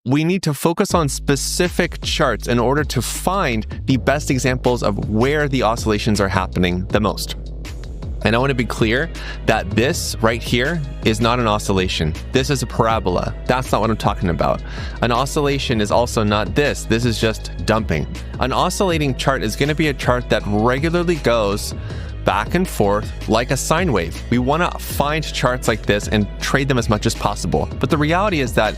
We need to focus on specific charts in order to find the best examples of where the oscillations are happening the most. And I want to be clear that this right here is not an oscillation. This is a parabola. That's not what I'm talking about. An oscillation is also not this. This is just dumping. An oscillating chart is going to be a chart that regularly goes back and forth like a sine wave. We want to find charts like this and trade them as much as possible. But the reality is that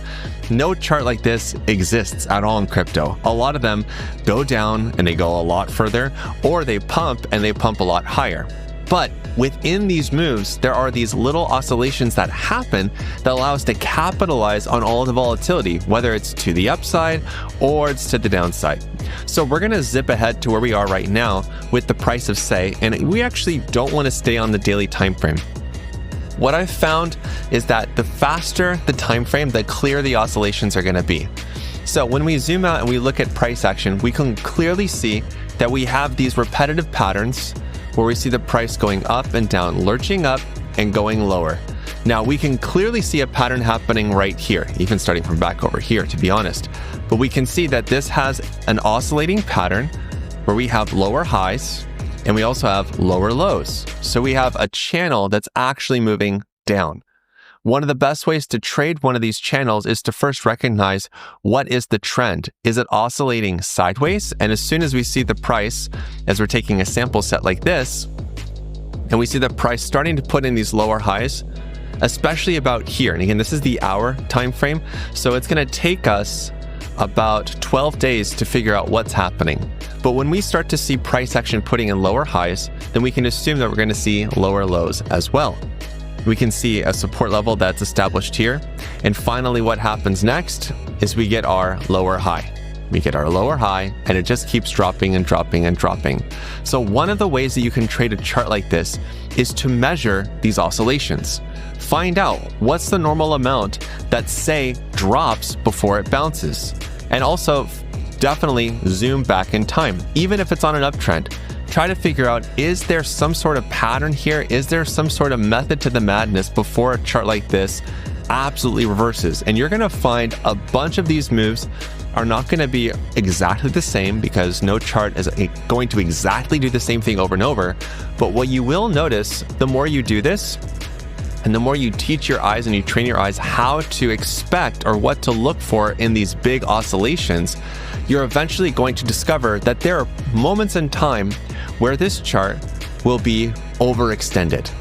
no chart like this exists at all in crypto. A lot of them go down and they go a lot further, or they pump and they pump a lot higher. But within these moves, there are these little oscillations that happen that allow us to capitalize on all of the volatility, whether it's to the upside or it's to the downside. So we're going to zip ahead to where we are right now with the price of SAY, and we actually don't want to stay on the daily time frame. What I've found is that the faster the time frame, the clearer the oscillations are going to be. So when we zoom out and we look at price action, we can clearly see that we have these repetitive patterns where we see the price going up and down, lurching up and going lower. Now we can clearly see a pattern happening right here, even starting from back over here, to be honest. But we can see that this has an oscillating pattern where we have lower highs and we also have lower lows. So we have a channel that's actually moving down. One of the best ways to trade one of these channels is to first recognize what is the trend. Is it oscillating sideways? And as soon as we see the price, as we're taking a sample set like this, and we see the price starting to put in these lower highs, especially about here. And again, this is the hour time frame. So it's going to take us about 12 days to figure out what's happening. But when we start to see price action putting in lower highs, then we can assume that we're going to see lower lows as well. We can see a support level that's established here. And finally, what happens next is we get our lower high. We get our lower high, and it just keeps dropping and dropping and dropping. So one of the ways that you can trade a chart like this is to measure these oscillations. Find out what's the normal amount that, say, drops before it bounces. And also, definitely zoom back in time, even if it's on an uptrend. Try to figure out, is there some sort of pattern here? Is there some sort of method to the madness before a chart like this absolutely reverses? And you're going to find a bunch of these moves are not going to be exactly the same, because no chart is going to exactly do the same thing over and over. But what you will notice, the more you do this, and the more you teach your eyes and you train your eyes how to expect or what to look for in these big oscillations, you're eventually going to discover that there are moments in time where this chart will be overextended.